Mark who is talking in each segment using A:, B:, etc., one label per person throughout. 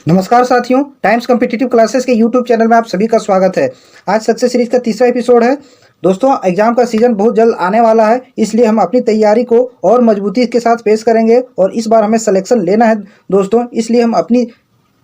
A: नमस्कार साथियों, times competitive classes के यूट्यूब चैनल में आप सभी का स्वागत है। आज सक्सेस सीरीज का तीसरा एपिसोड है। दोस्तों, एग्जाम का सीजन बहुत जल्द आने वाला है, इसलिए हम अपनी तैयारी को और मजबूती के साथ पेश करेंगे और इस बार हमें सिलेक्शन लेना है दोस्तों, इसलिए हम अपनी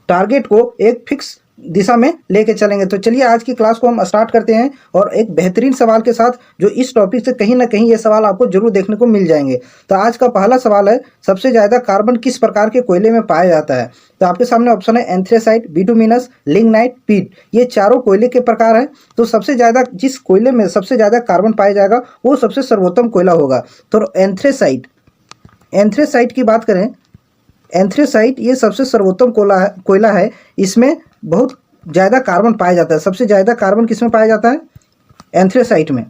A: टारगेट को एक फिक्स दिशा में लेके चलेंगे। तो चलिए आज की क्लास को हम स्टार्ट करते हैं और एक बेहतरीन सवाल के साथ, जो इस टॉपिक से कहीं ना कहीं ये सवाल आपको जरूर देखने को मिल जाएंगे। तो आज का पहला सवाल है, सबसे ज़्यादा कार्बन किस प्रकार के कोयले में पाया जाता है? तो आपके सामने ऑप्शन है एंथ्रेसाइट, बिटुमिनस, लिग्नाइट, पीट। ये चारों कोयले के प्रकार हैं। तो सबसे ज़्यादा जिस कोयले में सबसे ज़्यादा कार्बन पाया जाएगा वो सबसे सर्वोत्तम कोयला होगा। तो एंथ्रेसाइट की बात करें, एंथ्रेसाइट ये सबसे सर्वोत्तम कोयला है। इसमें बहुत ज़्यादा कार्बन पाया जाता है। सबसे ज़्यादा कार्बन किसमें पाया जाता है? एंथ्रेसाइट में।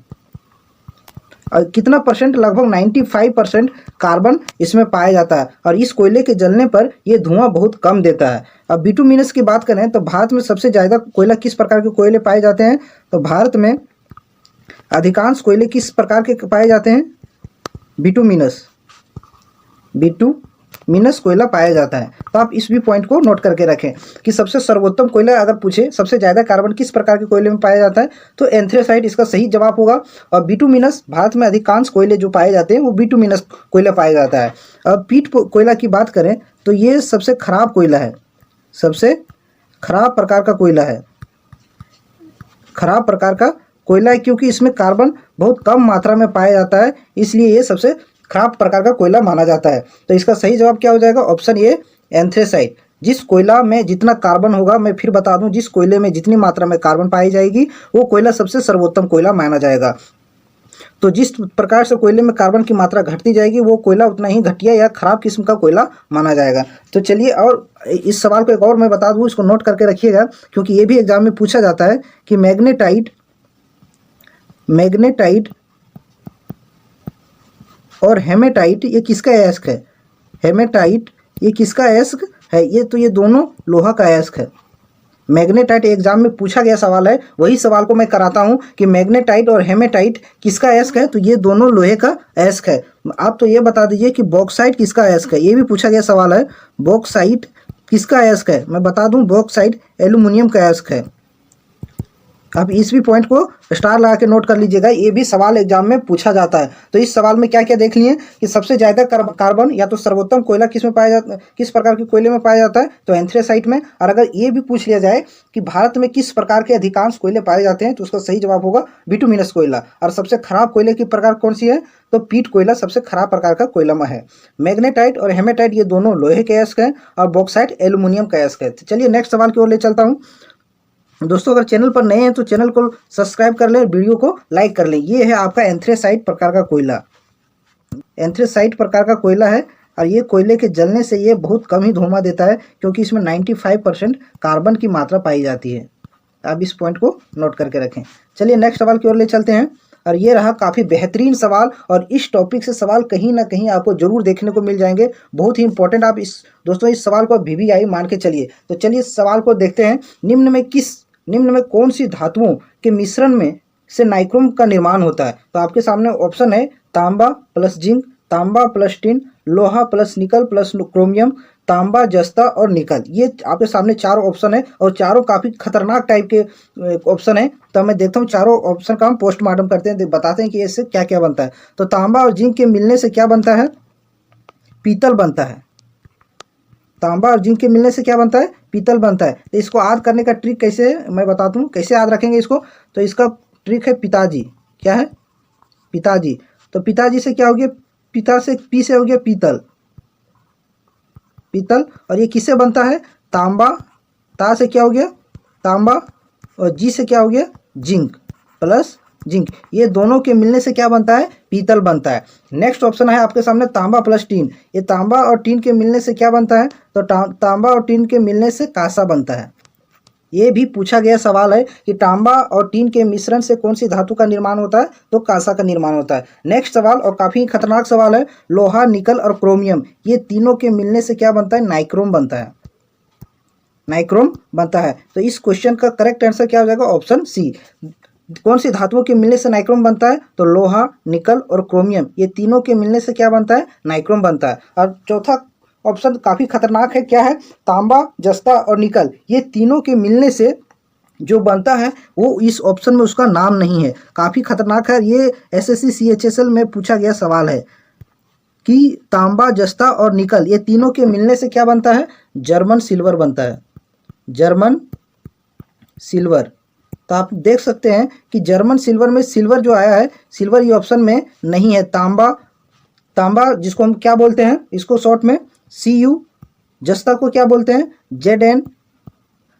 A: और कितना परसेंट? लगभग 95% कार्बन इसमें पाया जाता है और इस कोयले के जलने पर यह धुआं बहुत कम देता है। अब बिटुमिनस की बात करें तो भारत में सबसे ज़्यादा कोयला किस प्रकार के कोयले पाए जाते हैं? तो भारत में अधिकांश कोयले किस प्रकार के पाए जाते हैं? बिटुमिनस कोयला पाया जाता है। तो आप इस भी पॉइंट को नोट करके रखें कि सबसे सर्वोत्तम कोयला अगर पूछे सबसे ज़्यादा कार्बन किस प्रकार के कोयले में पाया जाता है तो एंथ्रेसाइट इसका सही जवाब होगा। और बिटुमिनस, भारत में अधिकांश कोयले जो पाए जाते हैं वो बिटुमिनस कोयला पाया जाता है। अब पीट कोयला की बात करें तो ये सबसे खराब कोयला है, सबसे खराब प्रकार का कोयला है। खराब प्रकार का कोयला है क्योंकि इसमें कार्बन बहुत कम मात्रा में पाया जाता है, इसलिए ये सबसे खराब प्रकार का कोयला माना जाता है। तो इसका सही जवाब क्या हो जाएगा? Option A, anthracite. जिस कोयला में जितना कार्बन होगा, मैं फिर बता दूं, जिस कोयले में जितनी मात्रा में कार्बन पाई जाएगी वो कोयला सबसे सर्वोत्तम कोयला माना जाएगा। तो जिस प्रकार से कोयले में कार्बन की मात्रा घटती जाएगी वो कोयला उतना ही घटिया या खराब किस्म का कोयला माना जाएगा। तो चलिए, और इस सवाल को एक और मैं बता दूँ, इसको नोट करके रखिएगा क्योंकि ये भी एग्जाम में पूछा जाता है कि मैग्नेटाइट और हेमेटाइट ये किसका अयस्क है? हेमेटाइट ये किसका अयस्क है? ये दोनों लोहा का अयस्क है। मैग्नेटाइट एग्जाम में पूछा गया सवाल है, वही सवाल को मैं कराता हूं कि मैग्नेटाइट और हेमेटाइट किसका अयस्क है? तो ये दोनों लोहे का अयस्क है। आप तो ये बता दीजिए कि बॉक्साइट किसका अयस्क है? ये भी पूछा गया सवाल है, बॉक्साइट किसका अयस्क है? मैं बता दूं, बॉक्साइट एल्यूमिनियम का अयस्क है। आप इस भी पॉइंट को स्टार लगा के नोट कर लीजिएगा, ये भी सवाल एग्जाम में पूछा जाता है। तो इस सवाल में क्या क्या देख लिए कि सबसे ज़्यादा कार्बन या तो सर्वोत्तम कोयला किस में पाया जाता है, किस प्रकार के कोयले में पाया जाता है? तो एंथ्रेसाइट में। और अगर ये भी पूछ लिया जाए कि भारत में किस प्रकार के अधिकांश कोयले पाए जाते हैं तो उसका सही जवाब होगा बिटुमिनस कोयला। और सबसे खराब कोयले की प्रकार कौन सी है? तो पीट कोयला सबसे खराब प्रकार का कोयला है। मैग्नेटाइट और हेमेटाइट ये दोनों लोहे के अयस्क हैं और बॉक्साइट एल्यूमिनियम का अयस्क है। तो चलिए नेक्स्ट सवाल की ओर ले चलता हूँ। दोस्तों, अगर चैनल पर नए हैं तो चैनल को सब्सक्राइब कर लें और वीडियो को लाइक कर लें। ये है आपका एंथ्रेसाइट प्रकार का कोयला। एंथ्रेसाइट प्रकार का कोयला है और ये कोयले के जलने से ये बहुत कम ही धुआं देता है क्योंकि इसमें 95% कार्बन की मात्रा पाई जाती है। आप इस पॉइंट को नोट करके रखें। चलिए नेक्स्ट सवाल की ओर ले चलते हैं। और ये रहा काफ़ी बेहतरीन सवाल और इस टॉपिक से सवाल कहीं ना कहीं आपको जरूर देखने को मिल जाएंगे, बहुत ही इंपॉर्टेंट। आप दोस्तों इस सवाल को VVI मान के चलिए। तो चलिए इस सवाल को देखते हैं। निम्न में कौन सी धातुओं के मिश्रण में से नाइक्रोम का निर्माण होता है? तो आपके सामने ऑप्शन है तांबा प्लस जिंक, तांबा प्लस टिन, लोहा प्लस निकल प्लस क्रोमियम, तांबा, जस्ता और निकल। ये आपके सामने चारों ऑप्शन है और चारों काफ़ी खतरनाक टाइप के ऑप्शन है। तो मैं देखता हूँ चारों ऑप्शन का हम पोस्टमार्टम करते हैं, बताते हैं कि इससे क्या क्या बनता है। तो तांबा और जिंक के मिलने से क्या बनता है? पीतल बनता है। तांबा और जिंक के मिलने से क्या बनता है? पीतल बनता है। तो इसको याद करने का ट्रिक कैसे है मैं बताता हूँ, कैसे याद रखेंगे इसको। तो इसका ट्रिक है पिताजी। क्या है? पिताजी। तो पिताजी से क्या हो गया? पिता से पी से हो गया पीतल। और ये किससे बनता है? तांबा। ता से क्या हो गया? तांबा। और जी से क्या हो गया? Zinc plus zinc. ये दोनों के मिलने से क्या बनता है? पीतल बनता है। नेक्स्ट ऑप्शन है आपके सामने तांबा प्लस टीन। ये तांबा और टीन के मिलने से क्या बनता है? तो तांबा और टीन के मिलने से कांसा बनता है। ये भी पूछा गया सवाल है कि तांबा और टीन के मिश्रण से कौन सी धातु का निर्माण होता है? तो कांसा का निर्माण होता है। नेक्स्ट सवाल और काफ़ी खतरनाक सवाल है, लोहा, निकल और क्रोमियम ये तीनों के मिलने से क्या बनता है? नाइक्रोम बनता है। नाइक्रोम बनता है। तो इस क्वेश्चन का करेक्ट आंसर क्या हो जाएगा? Option C. कौन सी धातुओं के मिलने से नाइक्रोम बनता है? तो लोहा, निकल और क्रोमियम ये तीनों के मिलने से क्या बनता है? नाइक्रोम बनता है। और चौथा ऑप्शन काफ़ी खतरनाक है। क्या है? तांबा, जस्ता और निकल, ये तीनों के मिलने से जो बनता है वो इस ऑप्शन में उसका नाम नहीं है। काफ़ी खतरनाक है। ये एसएससी सीएचएसएल में पूछा गया सवाल है कि तांबा, जस्ता और निकल, ये तीनों के मिलने से क्या बनता है? जर्मन सिल्वर बनता है, जर्मन सिल्वर। तो आप देख सकते हैं कि जर्मन सिल्वर में सिल्वर जो आया है, सिल्वर ये ऑप्शन में नहीं है। तांबा, तांबा जिसको हम क्या बोलते हैं, इसको शॉर्ट में Cu, जस्ता को क्या बोलते हैं, Zn,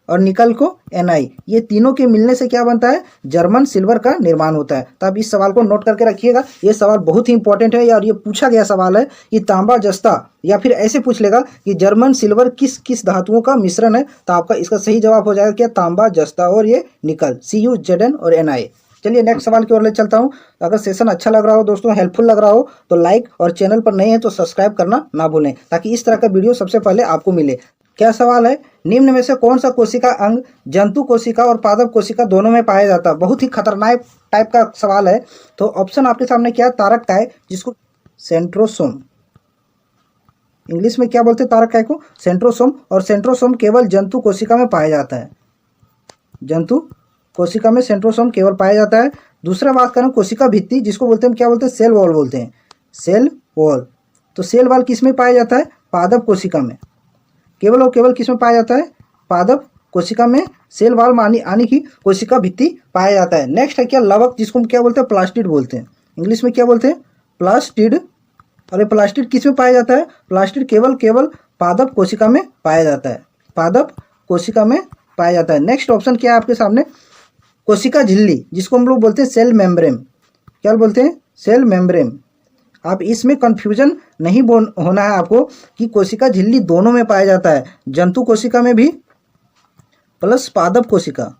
A: और निकल को Ni, ये तीनों के मिलने से क्या बनता है? जर्मन सिल्वर का निर्माण होता है। तो आप इस सवाल को नोट करके रखिएगा, ये सवाल बहुत ही इंपॉर्टेंट है और ये पूछा गया सवाल है कि तांबा, जस्ता, या फिर ऐसे पूछ लेगा कि जर्मन सिल्वर किस किस धातुओं का मिश्रण है। तो आपका इसका सही जवाब हो जाएगा क्या? तांबा, जस्ता और ये निकल, Cu, Zn और Ni। चलिए नेक्स्ट सवाल की ओर ले चलता हूँ। अगर सेशन अच्छा लग रहा हो दोस्तों, हेल्पफुल लग रहा हो तो लाइक, और चैनल पर नए हैं तो सब्सक्राइब करना ना भूलें, ताकि इस तरह का वीडियो सबसे पहले आपको मिले। क्या सवाल है? निम्न में से कौन सा कोशिका अंग जंतु कोशिका और पादप कोशिका दोनों में पाया जाता है? बहुत ही खतरनाक टाइप का सवाल है। तो ऑप्शन आपके सामने क्या है? तारक काय, जिसको सेंट्रोसोम, इंग्लिश में क्या बोलते हैं तारक काय को? सेंट्रोसोम। और सेंट्रोसोम केवल जंतु कोशिका में पाया जाता है, जंतु कोशिका में सेंट्रोसोम केवल पाया जाता है। दूसरा बात करें कोशिका भित्ति, जिसको बोलते हैं क्या बोलते हैं? सेल वॉल बोलते हैं, सेल वॉल। तो सेल वॉल किस में पाया जाता है? पादप कोशिका में। केवल और केवल किस में पाया जाता है? पादप कोशिका में सेल वॉल में आने की कोशिका भित्ति पाया जाता है। नेक्स्ट है क्या? लवक, जिसको हम क्या बोलते हैं? प्लास्टिड बोलते हैं, इंग्लिश में क्या बोलते हैं? प्लास्टिड। और ये प्लास्टिड किस में पाया जाता है? प्लास्टिड केवल पादप कोशिका में पाया जाता है, पादप कोशिका में पाया जाता है। नेक्स्ट ऑप्शन क्या है आपके सामने? कोशिका झिल्ली, जिसको हम लोग बोलते हैं सेल मेम्ब्रेन। क्या बोलते हैं? Cell membrane. आप इसमें कंफ्यूजन नहीं होना है आपको कि कोशिका झिल्ली दोनों में पाया जाता है, जंतु कोशिका में भी प्लस पादप कोशिका,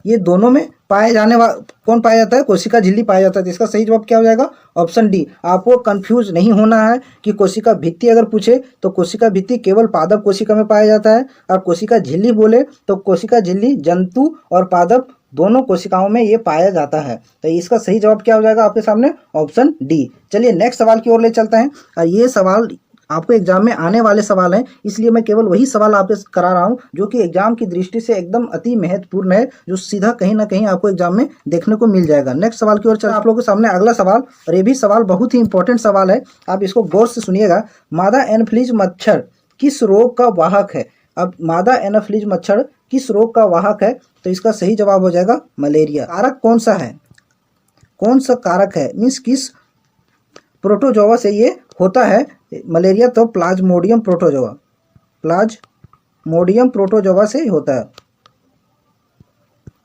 A: ये दोनों में पाए जाने कौन पाया जाता है? कोशिका झिल्ली पाया जाता है। तो इसका सही जवाब क्या हो जाएगा? Option D. आपको कंफ्यूज नहीं होना है कि कोशिका भित्ति अगर पूछे तो कोशिका भित्ति केवल पादप कोशिका में पाया जाता है, और कोशिका झिल्ली बोले तो कोशिका झिल्ली जंतु और पादप दोनों कोशिकाओं में ये पाया जाता है। तो इसका सही जवाब क्या हो जाएगा आपके सामने? Option D. चलिए नेक्स्ट सवाल की ओर ले चलते हैं। और ये सवाल आपको एग्जाम में आने वाले सवाल हैं, इसलिए मैं केवल वही सवाल आपसे करा रहा हूं जो कि एग्जाम की दृष्टि से एकदम अति महत्वपूर्ण है, जो सीधा कहीं ना कहीं आपको एग्जाम में देखने को मिल जाएगा। नेक्स्ट सवाल की ओर चलते हैं। आप लोगों के सामने अगला सवाल, और ये भी सवाल बहुत ही इंपॉर्टेंट सवाल है, आप इसको गौर से सुनिएगा। मादा एनोफिलीज मच्छर किस रोग का वाहक है? अब मादा एनोफिलीज मच्छर किस रोग का वाहक है? तो इसका सही जवाब हो जाएगा मलेरिया। कारक कौन सा है? कौन सा कारक है, मीन्स किस प्रोटोजोआ से ये होता है मलेरिया? तो प्लाज्मोडियम प्रोटोजोआ, प्लाज्मोडियम प्रोटोजोआ से होता है।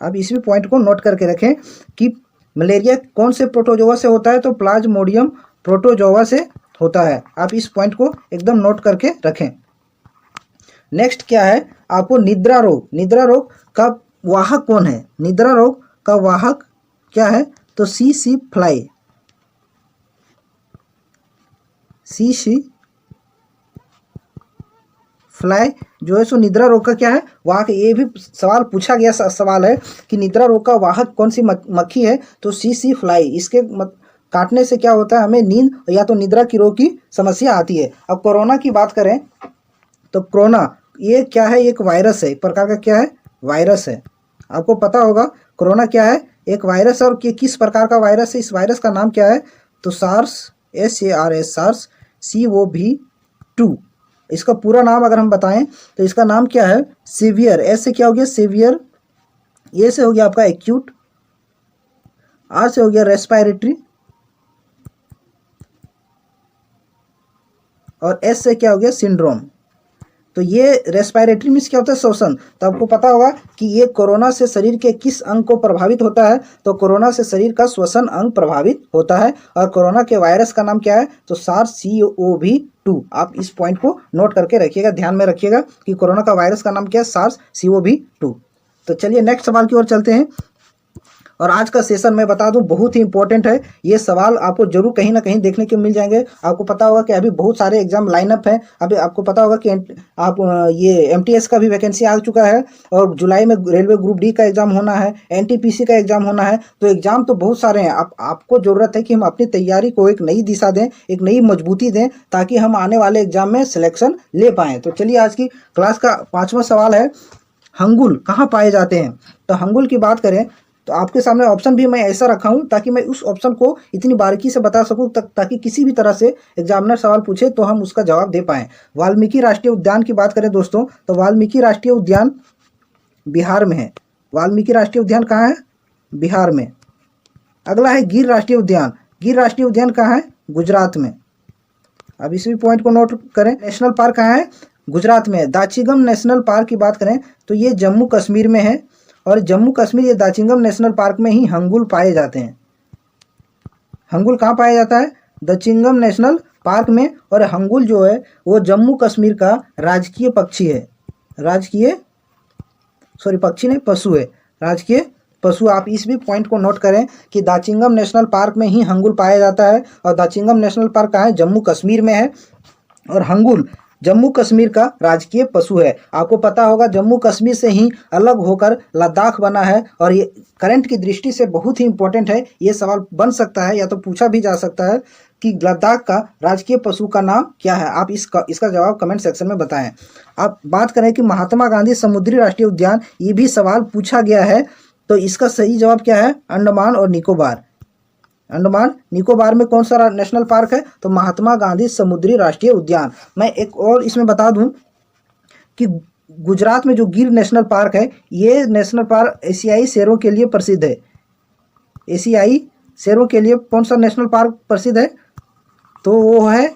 A: आप इस भी पॉइंट को नोट करके रखें कि मलेरिया कौन से प्रोटोजोआ से होता है? तो प्लाज्मोडियम प्रोटोजोआ से होता है। आप इस पॉइंट को एकदम नोट करके रखें। नेक्स्ट क्या है? आपको निद्रा रोग, निद्रा रोग का वाहक कौन है? निद्रा रोग का वाहक क्या है? तो सी फ्लाई, सी फ्लाई जो है सो निद्रा रोग का क्या है? वाहक। ये भी सवाल पूछा गया सवाल है कि निद्रा रोग का वाहक कौन सी मक्खी है? तो सी फ्लाई। इसके काटने से क्या होता है? हमें नींद या तो निद्रा की रोग की समस्या आती है। अब कोरोना की बात करें तो कोरोना ये क्या है? एक वायरस है, एक प्रकार का क्या है? वायरस है। आपको पता होगा कोरोना क्या है? एक वायरस है। और किस प्रकार का वायरस है? इस वायरस का नाम क्या है? तो सार्स, SARS, सार्स CoV-2। इसका पूरा नाम अगर हम बताएं तो इसका नाम क्या है? सीवियर। एस से क्या हो गया? सीवियर। ए से हो गया आपका एक्यूट, आर से हो गया रेस्पिरेटरी, और एस से क्या हो गया? सिंड्रोम। तो ये रेस्पिरेटरी मीन्स क्या होता है? श्वसन। तो आपको पता होगा कि ये कोरोना से शरीर के किस अंग को प्रभावित होता है? तो कोरोना से शरीर का श्वसन अंग प्रभावित होता है। और कोरोना के वायरस का नाम क्या है? तो सार्स CoV-2। आप इस पॉइंट को नोट करके रखिएगा, ध्यान में रखिएगा कि कोरोना का वायरस का नाम क्या है? SARS CoV-2। तो चलिए नेक्स्ट सवाल की ओर चलते हैं। और आज का सेशन मैं बता दूं बहुत ही इंपॉर्टेंट है। ये सवाल आपको जरूर कहीं ना कहीं देखने को मिल जाएंगे। आपको पता होगा कि अभी बहुत सारे एग्जाम लाइनअप है। अभी आपको पता होगा कि आप ये एमटीएस का भी वैकेंसी आ चुका है और जुलाई में रेलवे ग्रुप डी का एग्जाम होना है, एनटीपीसी का एग्जाम होना है। तो एग्जाम तो बहुत सारे हैं। आपको जरूरत है कि हम अपनी तैयारी को एक नई दिशा दें, एक नई मजबूती दें, ताकि हम आने वाले एग्जाम में सिलेक्शन ले पाएँ। तो चलिए आज की क्लास का 5वां सवाल है, हंगुल कहाँ पाए जाते हैं। तो हंगुल की बात करें तो आपके सामने ऑप्शन भी मैं ऐसा रखा हूं ताकि मैं उस ऑप्शन को इतनी बारीकी से बता सकूं ताकि किसी भी तरह से एग्जामिनर सवाल पूछे तो हम उसका जवाब दे पाएं। वाल्मीकि राष्ट्रीय उद्यान की बात करें दोस्तों, तो वाल्मीकि राष्ट्रीय उद्यान बिहार में है। वाल्मीकि राष्ट्रीय उद्यान कहाँ है? बिहार में। अगला है गिर राष्ट्रीय उद्यान। गिर राष्ट्रीय उद्यान कहाँ है? गुजरात में। अब इस भी पॉइंट को नोट करें। नेशनल पार्क कहाँ है? गुजरात में। दाचिंगम नेशनल पार्क की बात करें तो ये जम्मू कश्मीर में है और जम्मू कश्मीर ये दाचिंगम नेशनल पार्क में ही हंगुल पाए जाते हैं। हंगुल कहाँ पाया जाता है? दाचिंगम नेशनल पार्क में। और हंगुल जो है वो जम्मू कश्मीर का राजकीय पक्षी है। पक्षी नहीं, पशु है, राजकीय पशु। आप इस भी पॉइंट को नोट करें कि दाचिंगम नेशनल पार्क में ही हंगुल पाया जाता है। और दाचिंगम नेशनल पार्क कहाँ है? जम्मू कश्मीर में है। और हंगुल जम्मू कश्मीर का राजकीय पशु है। आपको पता होगा जम्मू कश्मीर से ही अलग होकर लद्दाख बना है और ये करंट की दृष्टि से बहुत ही इंपॉर्टेंट है। ये सवाल बन सकता है या तो पूछा भी जा सकता है कि लद्दाख का राजकीय पशु का नाम क्या है। आप इसका जवाब कमेंट सेक्शन में बताएं। आप बात करें कि महात्मा गांधी समुद्री राष्ट्रीय उद्यान, ये भी सवाल पूछा गया है। तो इसका सही जवाब क्या है? अंडमान और निकोबार। अंडमान निकोबार में कौन सा नेशनल पार्क है? तो महात्मा गांधी समुद्री राष्ट्रीय उद्यान। मैं एक और इसमें बता दूं कि गुजरात में जो गिर नेशनल पार्क है, ये नेशनल पार्क एशियाई शेरों के लिए प्रसिद्ध है। एशियाई शेरों के लिए कौन सा नेशनल पार्क प्रसिद्ध है? तो वो है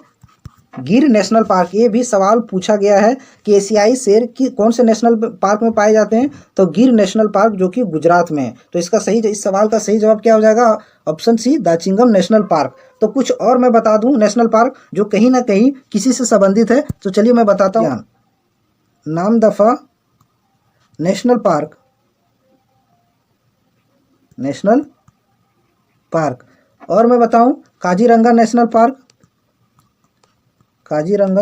A: गिर नेशनल पार्क। ये भी सवाल पूछा गया है कि एशियाई शेर की कौन से नेशनल पार्क में पाए जाते हैं? तो गिर नेशनल पार्क जो कि गुजरात में है। तो इस सवाल का सही जवाब क्या हो जाएगा? Option C, Dachigam national park. तो कुछ और मैं बता दूं नेशनल पार्क जो कहीं ना कहीं किसी से संबंधित है। तो चलिए मैं बताता हूँ। Namdapha national park, national park. और मैं बताऊं Kaziranga national park, Kaziranga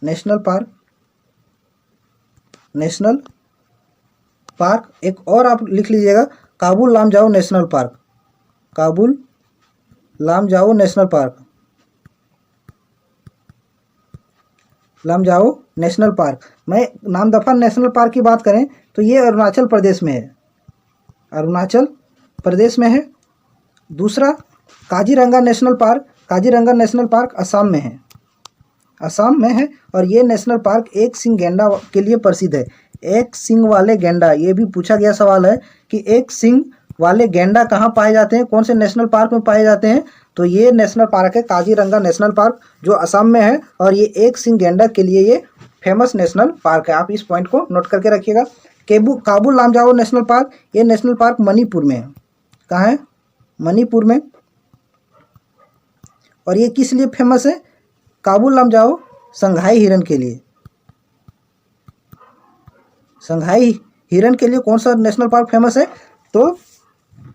A: national park, national park. एक और आप लिख लीजिएगा, Kabul Lamjao national park, Kabul Lamjao national park, Lamjao national park. मैं नामदफा नेशनल पार्क की बात करें तो ये अरुणाचल प्रदेश में है, अरुणाचल प्रदेश में है। दूसरा Kaziranga national park, Kaziranga national park Assam में है, असम में है। और ये नेशनल पार्क एक सिंग गैंडा के लिए प्रसिद्ध है। एक सिंग वाले गैंडा, ये भी पूछा गया सवाल है कि एक सिंग वाले गैंडा कहाँ पाए जाते हैं, कौन से नेशनल पार्क में पाए जाते हैं? तो ये नेशनल पार्क है काजीरंगा नेशनल पार्क जो असम में है। और ये एक सिंग गैंडा के लिए ये फेमस नेशनल पार्क है। आप इस पॉइंट को नोट करके रखिएगा। काबुल लामजाओ नेशनल पार्क, ये नेशनल पार्क मणिपुर में है। कहाँ है? मणिपुर में। और ये किस लिए फेमस है? काबुल लामजाओ संघाई हिरन के लिए। संघाई हिरन के लिए कौन सा नेशनल पार्क फेमस है? तो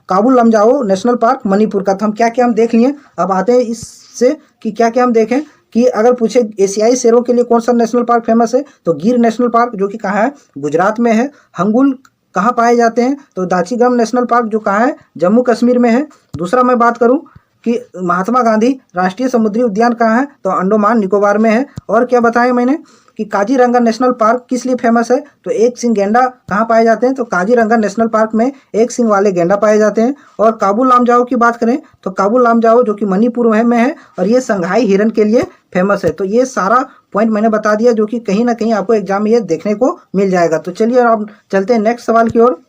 A: काबुल लामजाओ नेशनल पार्क मणिपुर का। तो हम क्या क्या हम देख लिए। अब आते हैं इससे कि क्या क्या हम देखें कि अगर पूछे एशियाई शेरों के लिए कौन सा नेशनल पार्क फेमस है, तो गिर नेशनल पार्क जो कि कहाँ है? गुजरात में है। हंगुल कहाँ पाए जाते हैं? तो दाचिंगम नेशनल पार्क जो कहाँ है? जम्मू कश्मीर में है। दूसरा मैं बात करूं कि महात्मा गांधी राष्ट्रीय समुद्री उद्यान कहाँ है? तो अंडमान निकोबार में है। और क्या बताया मैंने कि काजीरंगा नेशनल पार्क किस लिए फेमस है? तो एक सिंग गैंडा कहाँ पाए जाते हैं? तो काजीरंगा नेशनल पार्क में एक सिंग वाले गैंडा पाए जाते हैं। और काबुल लामजाओ की बात करें तो काबुल लामजाओ जो कि मणिपुर में है और ये संघाई हिरन के लिए फेमस है। तो ये सारा पॉइंट मैंने बता दिया जो कि कहीं ना कहीं आपको एग्जाम में ये देखने को मिल जाएगा। तो चलिए अब चलते हैं नेक्स्ट सवाल की ओर।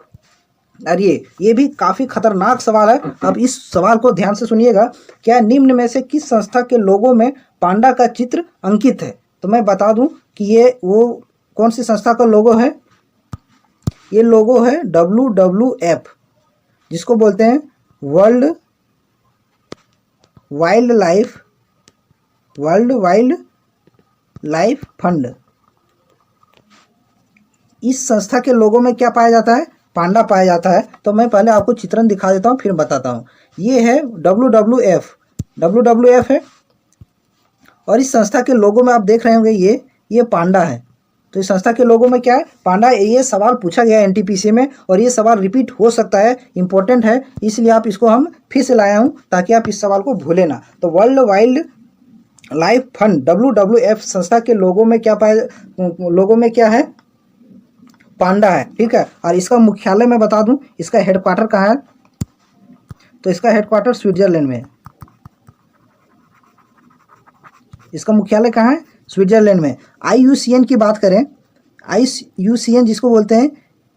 A: और ये भी काफ़ी खतरनाक सवाल है। अब इस सवाल को ध्यान से सुनिएगा। क्या निम्न में से किस संस्था के लोगों में पांडा का चित्र अंकित है? तो मैं बता दूं कि ये वो कौन सी संस्था का लोगो है। ये लोगो है WWF, जिसको बोलते हैं वर्ल्ड वाइल्ड लाइफ फंड। इस संस्था के लोगों में क्या पाया जाता है? पांडा पाया जाता है। तो मैं पहले आपको चित्रण दिखा देता हूँ फिर बताता हूँ। ये है WWF है, और इस संस्था के लोगो में आप देख रहे होंगे ये पांडा है। तो इस संस्था के लोगो में क्या है? पांडा। ये सवाल पूछा गया है एनटीपीसी में और ये सवाल रिपीट हो सकता है, इंपॉर्टेंट है, इसलिए आप इसको हम फिर से लाया हूँ ताकि आप इस सवाल को भूले ना। तो world wild life fund WWF संस्था के लोगों में क्या है? पांडा है, ठीक है। और इसका मुख्यालय मैं बता दूं, इसका हेडक्वार्टर कहाँ है? तो इसका हेडक्वार्टर स्विट्जरलैंड में है। इसका मुख्यालय कहाँ है? स्विट्जरलैंड में। IUCN की बात करें, IUCN जिसको बोलते हैं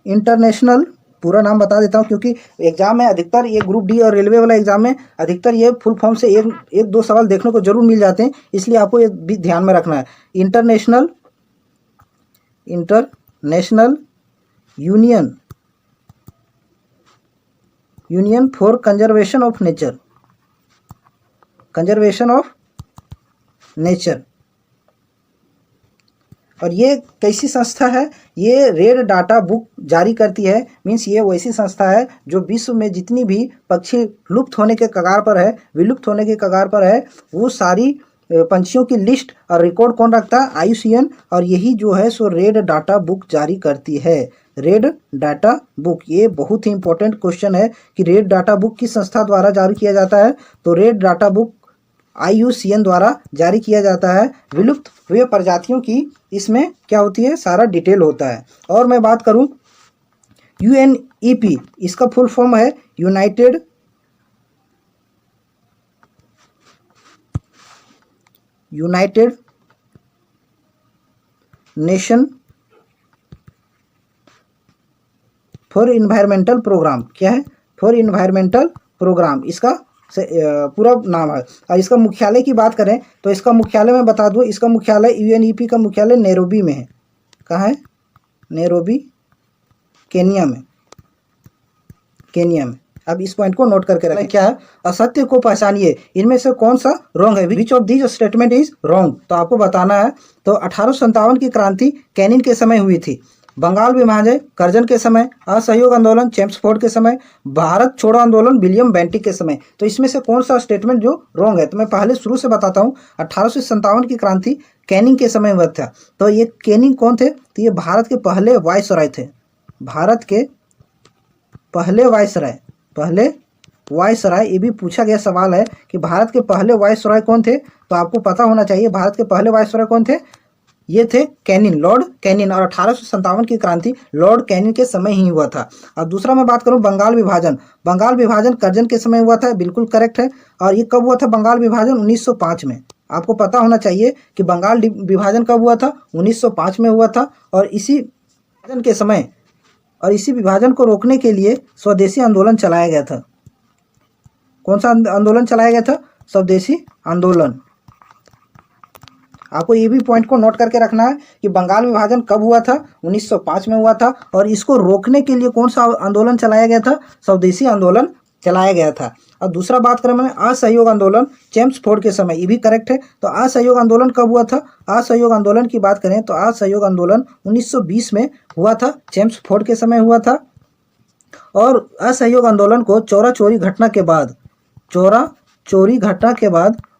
A: इंटरनेशनल, पूरा नाम बता देता हूँ क्योंकि एग्जाम में अधिकतर ये ग्रुप डी और रेलवे वाला एग्जाम में अधिकतर ये फुल फॉर्म से एक दो सवाल देखने को जरूर मिल जाते हैं, इसलिए आपको ये भी ध्यान में रखना है। International union for conservation of nature. और ये कैसी संस्था है? ये रेड डाटा बुक जारी करती है। मीन्स ये वैसी संस्था है जो विश्व में जितनी भी पक्षी लुप्त होने के कगार पर है, विलुप्त होने के कगार पर है, वो सारी पंछियों की लिस्ट और रिकॉर्ड कौन रखता है? IUCN। और यही जो है सो रेड डाटा बुक जारी करती है। रेड डाटा बुक, ये बहुत ही इंपॉर्टेंट क्वेश्चन है कि रेड डाटा बुक किस संस्था द्वारा जारी किया जाता है? तो रेड डाटा बुक IUCN द्वारा जारी किया जाता है। विलुप्त हुए प्रजातियों की इसमें क्या होती है? सारा डिटेल होता है। और मैं बात करूं UNEP, इसका फुल फॉर्म है United Nation for environmental programme. क्या है? फॉर इन्वायरमेंटल प्रोग्राम इसका पूरा नाम है। और इसका मुख्यालय की बात करें तो इसका मुख्यालय मैं बता दूं, इसका मुख्यालय UNEP का मुख्यालय नैरोबी में है। कहाँ है? नैरोबी, केनिया में। अब इस पॉइंट को नोट करके रखें। क्या है? असत्य को पहचानिए, इनमें से कौन सा रॉन्ग है? Which of these statement is wrong? तो आपको बताना है। तो 1857 की क्रांति कैनिन के समय हुई थी, बंगाल विभाजन कर्जन के समय, असहयोग आंदोलन चेम्सफोर्ड के समय, भारत छोड़ो आंदोलन विलियम बेंटिक के समय। तो इसमें से कौन सा स्टेटमेंट जो रॉन्ग है? तो मैं पहले शुरू से बताता हूँ। 1857 की क्रांति कैनिंग के समय हुआ था। तो ये कैनिंग कौन थे? तो ये भारत के पहले वायसराय थे। भारत के पहले वायसराय, ये भी पूछा गया सवाल है कि भारत के पहले वायसराय कौन थे? तो आपको पता होना चाहिए भारत के पहले वायसराय कौन थे। ये थे कैनिन, लॉर्ड कैनिन। और 1857 की क्रांति लॉर्ड कैनिन के समय ही हुआ था। और दूसरा मैं बात करूं बंगाल विभाजन कर्जन के समय हुआ था, बिल्कुल करेक्ट है। और ये कब हुआ था बंगाल विभाजन? 1905 में। आपको पता होना चाहिए कि बंगाल विभाजन कब हुआ था? 1905 में हुआ था। और इसी विभाजन के समय और इसी विभाजन को रोकने के लिए स्वदेशी आंदोलन चलाया गया था। कौन सा आंदोलन चलाया गया था? स्वदेशी आंदोलन। आपको ये भी पॉइंट को नोट करके रखना है कि बंगाल विभाजन कब हुआ था? 1905 में हुआ था। और इसको रोकने के लिए कौन सा आंदोलन चलाया गया था? स्वदेशी आंदोलन चलाया गया था। और दूसरा बात करें मैंने असहयोग आंदोलन चेम्सफोर्ड के समय, ये भी करेक्ट है। तो असहयोग आंदोलन कब हुआ था? असहयोग आंदोलन की बात करें तो असहयोग आंदोलन 1920 में हुआ था, चेम्सफोर्ड के समय हुआ था। और असहयोग आंदोलन को चौरा चोरी घटना के बाद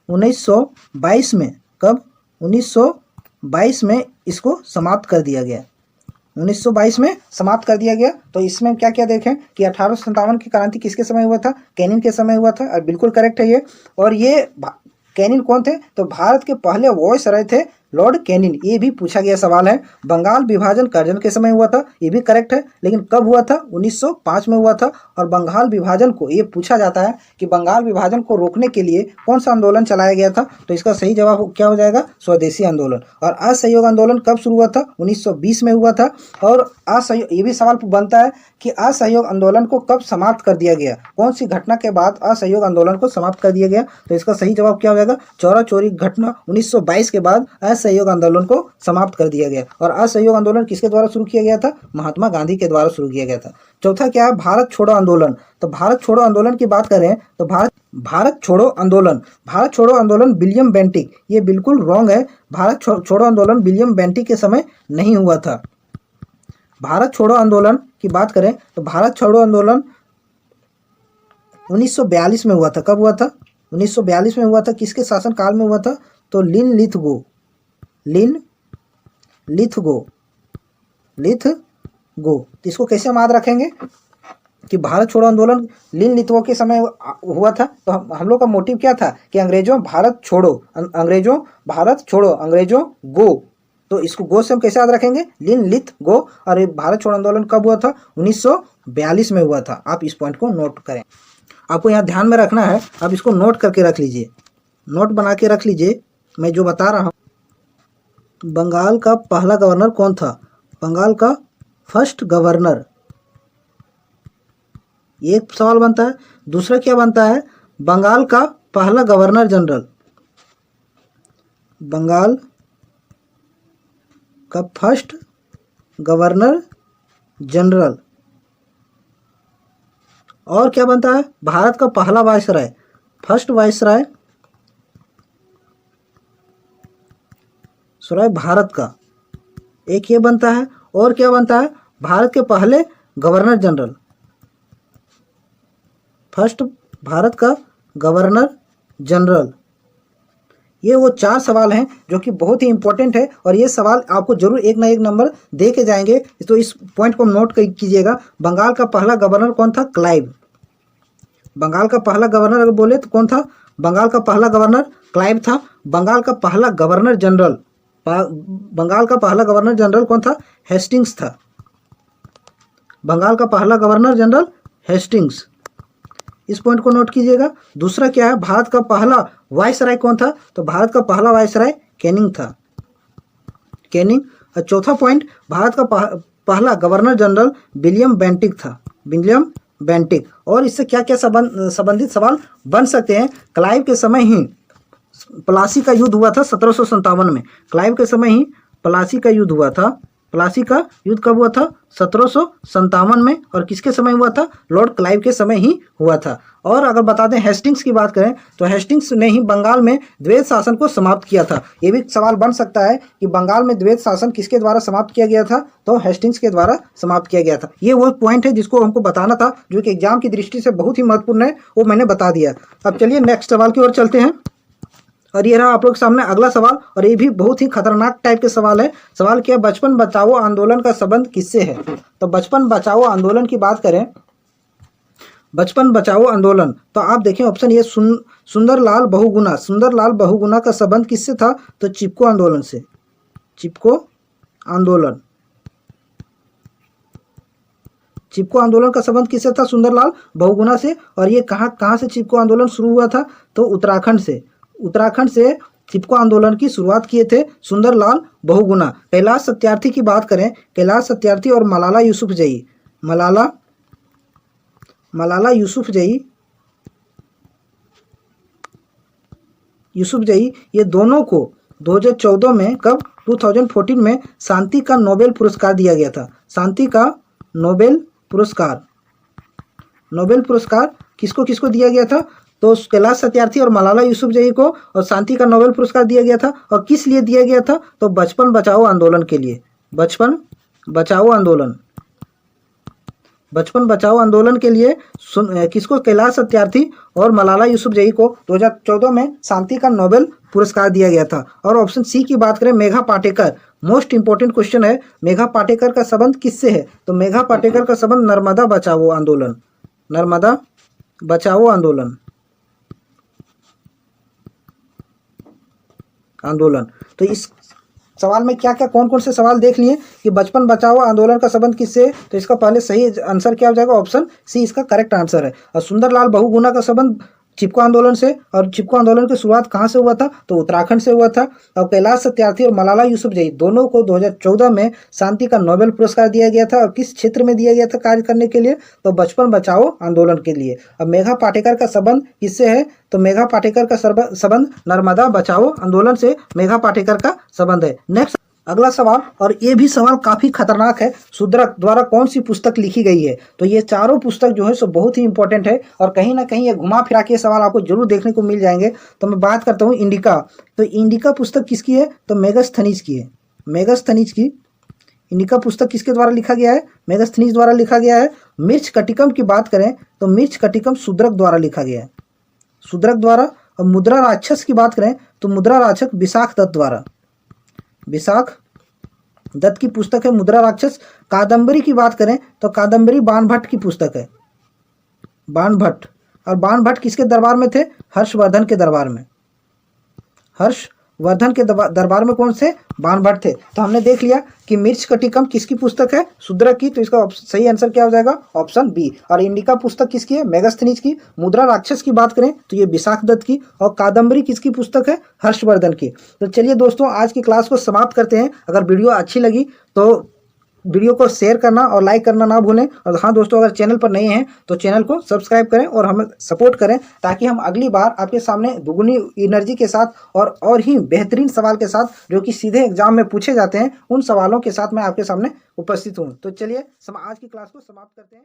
A: 1922 में, कब? 1922 में इसको समाप्त कर दिया गया। 1922 में समाप्त कर दिया गया। तो इसमें क्या क्या देखें कि 1857 की क्रांति किसके समय हुआ था? कैनिन के समय हुआ था। और बिल्कुल करेक्ट है ये। और ये कैनिन कौन थे? तो भारत के पहले वायसराय थे लॉर्ड कैनिन। ये भी पूछा गया सवाल है। बंगाल विभाजन कर्जन के समय हुआ था, ये भी करेक्ट है। लेकिन कब हुआ था? 1905 में हुआ था। और बंगाल विभाजन को ये पूछा जाता है कि बंगाल विभाजन को रोकने के लिए कौन सा आंदोलन चलाया गया था? तो इसका सही जवाब क्या हो जाएगा? स्वदेशी आंदोलन। और असहयोग आंदोलन कब शुरू हुआ था? 1920 में हुआ था। और असहयोग, ये भी सवाल बनता है कि असहयोग आंदोलन को कब समाप्त कर दिया गया? कौन सी घटना के बाद असहयोग आंदोलन को समाप्त कर दिया गया? तो इसका सही जवाब क्या हो जाएगा? चौरा चोरी घटना 1922 के बाद असहयोग आंदोलन को समाप्त कर दिया गया। और असहयोग आंदोलन किसके द्वारा शुरू किया गया था? महात्मा गांधी के द्वारा शुरू किया गया था। चौथा क्या है? भारत छोड़ो आंदोलन। तो भारत छोड़ो आंदोलन की बात करें तो भारत छोड़ो आंदोलन विलियम बेंटिक, ये बिल्कुल रॉन्ग है। भारत छोड़ो आंदोलन विलियम बेंटिक के समय नहीं हुआ था। भारत छोड़ो आंदोलन की बात करें तो भारत छोड़ो आंदोलन 1942 में हुआ था। कब हुआ था? 1942 में हुआ था। किसके शासनकाल में हुआ था? तो लिन लिथगो तो इसको कैसे हम याद रखेंगे कि भारत छोड़ो आंदोलन लिन लिथगो के समय हुआ था। तो हम लोग का मोटिव क्या था कि अंग्रेजों भारत छोड़ो, अंग्रेजों गो। तो इसको गो से हम कैसे याद रखेंगे? लिन लिथ गो। और ये भारत छोड़ो आंदोलन कब हुआ था? 1942 में हुआ था। आप इस पॉइंट को नोट करें, आपको यहाँ ध्यान में रखना है। आप इसको नोट करके रख लीजिए, नोट बना के रख लीजिए मैं जो बता रहा हूँ। बंगाल का पहला गवर्नर कौन था? बंगाल का फर्स्ट गवर्नर, एक सवाल बनता है। दूसरा क्या बनता है? बंगाल का पहला गवर्नर जनरल, बंगाल का फर्स्ट गवर्नर जनरल। और क्या बनता है? भारत का पहला वायसराय, फर्स्ट वायसराय भारत का, एक ये बनता है। और क्या बनता है? भारत के पहले गवर्नर जनरल, फर्स्ट भारत का गवर्नर जनरल। ये वो 4 सवाल हैं जो कि बहुत ही इंपॉर्टेंट है और ये सवाल आपको जरूर एक ना एक नंबर दे के जाएंगे। तो इस पॉइंट को नोट कीजिएगा। बंगाल का पहला गवर्नर कौन था? क्लाइव। बंगाल का पहला गवर्नर अगर बोले तो कौन था? बंगाल का पहला गवर्नर क्लाइव था। बंगाल का पहला गवर्नर जनरल, बंगाल का पहला गवर्नर जनरल कौन था? हेस्टिंग्स था। बंगाल का पहला गवर्नर जनरल हेस्टिंग्स, इस पॉइंट को नोट कीजिएगा। दूसरा क्या है? भारत का पहला वायसराय कौन था? तो भारत का पहला वायसराय कैनिंग था, कैनिंग। और चौथा पॉइंट, भारत का पहला गवर्नर जनरल विलियम बेंटिक था, विलियम बेंटिक। और इससे क्या क्या संबंधित सवाल बन सकते हैं? क्लाइव के समय ही प्लासी का युद्ध हुआ था 1757 में। क्लाइव के समय ही प्लासी का युद्ध हुआ था। प्लासी का युद्ध कब हुआ था? 1757 में। और किसके समय हुआ था? लॉर्ड क्लाइव के समय ही हुआ था। और अगर बता दें हेस्टिंग्स की बात करें तो हेस्टिंग्स ने ही बंगाल में द्वैध शासन को समाप्त किया था। ये भी सवाल बन सकता है कि बंगाल में द्वैध शासन किसके द्वारा समाप्त किया गया था? तो हेस्टिंग्स के द्वारा समाप्त किया गया था। ये वो पॉइंट है जिसको हमको बताना था, जो कि एग्जाम की दृष्टि से बहुत ही महत्वपूर्ण है, वो मैंने बता दिया। अब चलिए नेक्स्ट सवाल की ओर चलते हैं। और ये रहा आप लोग के सामने अगला सवाल, और ये भी बहुत ही खतरनाक टाइप के सवाल है। सवाल क्या है? बचपन बचाओ आंदोलन का संबंध किससे है? तो बचपन बचाओ आंदोलन की बात करें, बचपन बचाओ आंदोलन, तो आप देखें ऑप्शन ये सुंदरलाल बहुगुणा। सुंदरलाल बहुगुणा का संबंध किससे था? तो चिपको आंदोलन से, चिपको आंदोलन। चिपको आंदोलन का संबंध किससे था? सुंदरलाल बहुगुणा से। और ये कहाँ से चिपको आंदोलन शुरू हुआ था? तो उत्तराखंड से। उत्तराखंड से चिपको आंदोलन की शुरुआत किए थे सुंदरलाल बहुगुणा। कैलाश सत्यार्थी की बात करें, कैलाश सत्यार्थी और मलाला यूसुफजई, मलाला यूसुफजई, ये दोनों को 2014 में, कब? 2014 में शांति का नोबेल पुरस्कार दिया गया था। शांति का नोबेल पुरस्कार, नोबेल पुरस्कार किसको किसको दिया गया था? तो कैलाश सत्यार्थी और मलाला यूसुफजई को, और शांति का नोबेल पुरस्कार दिया गया था। और किस लिए दिया गया था? तो बचपन बचाओ आंदोलन के लिए। बचपन बचाओ आंदोलन, बचपन बचाओ आंदोलन के लिए किसको? कैलाश सत्यार्थी और मलाला यूसुफजई को 2014 में शांति का नोबेल पुरस्कार दिया गया था। और ऑप्शन सी की बात करें, Megha Patekar, most important question है। मेघा पाटेकर का संबंध किससे है? तो मेघा पाटेकर का संबंध नर्मदा बचाओ आंदोलन, नर्मदा बचाओ आंदोलन, तो इस सवाल में क्या क्या कौन कौन से सवाल देख लिए कि बचपन बचाओ आंदोलन का संबंध किससे? तो इसका पहले सही आंसर क्या हो जाएगा? ऑप्शन सी इसका करेक्ट आंसर है। और सुंदरलाल बहुगुणा का संबंध चिपको आंदोलन से। और चिपको आंदोलन की शुरुआत कहाँ से हुआ था? तो उत्तराखंड से हुआ था। और कैलाश सत्यार्थी और मलाला यूसुफजई दोनों को 2014 में शांति का नोबेल पुरस्कार दिया गया था। और किस क्षेत्र में दिया गया था कार्य करने के लिए? तो बचपन बचाओ आंदोलन के लिए। अब मेघा पाटेकर का संबंध किससे है? तो मेघा पाटेकर का संबंध नर्मदा बचाओ आंदोलन से मेघा पाटेकर का संबंध है। नेक्स्ट अगला सवाल, और ये भी सवाल काफ़ी खतरनाक है। शूद्रक द्वारा कौन सी पुस्तक लिखी गई है? तो ये चारों पुस्तक जो है सो बहुत ही इंपॉर्टेंट है, और कहीं ना कहीं ये घुमा फिरा के सवाल आपको जरूर देखने को मिल जाएंगे। तो मैं बात करता हूँ इंडिका। तो इंडिका पुस्तक किसकी है? तो मेगस्थनीज की है, मेगस्थनीज की इंडिका पुस्तक किसके द्वारा लिखा गया है? मेगास्थनीज द्वारा लिखा गया है। मृच्छकटिकम की बात करें तो मृच्छकटिकम शूद्रक द्वारा लिखा गया है, शूद्रक द्वारा। और मुद्रा राक्षस की बात करें तो मुद्रा राक्षस विशाख दत्त द्वारा, विशाख दत्त की पुस्तक है मुद्रा राक्षस। कादम्बरी की बात करें तो कादम्बरी बाणभट्ट की पुस्तक है, बाणभट्ट। और बाणभट्ट किसके दरबार में थे? हर्षवर्धन के दरबार में, हर्षवर्धन के दरबार में कौन से? बाणभट्ट थे। तो हमने देख लिया कि मृच्छकटिकम किसकी पुस्तक है? शूद्रक की। तो इसका सही आंसर क्या हो जाएगा? Option B. और इंडिका पुस्तक किसकी है? मेगास्थनीज की। मुद्रा राक्षस की बात करें तो ये विशाख दत्त की। और कादम्बरी किसकी पुस्तक है? हर्षवर्धन की। तो चलिए दोस्तों, आज की क्लास को समाप्त करते हैं। अगर वीडियो अच्छी लगी तो वीडियो को शेयर करना और लाइक करना ना भूलें। और हाँ दोस्तों, अगर चैनल पर नए हैं तो चैनल को सब्सक्राइब करें और हमें सपोर्ट करें, ताकि हम अगली बार आपके सामने दुगनी एनर्जी के साथ और ही बेहतरीन सवाल के साथ, जो कि सीधे एग्जाम में पूछे जाते हैं, उन सवालों के साथ मैं आपके सामने उपस्थित हूँ। तो चलिए आज की क्लास को समाप्त करते हैं।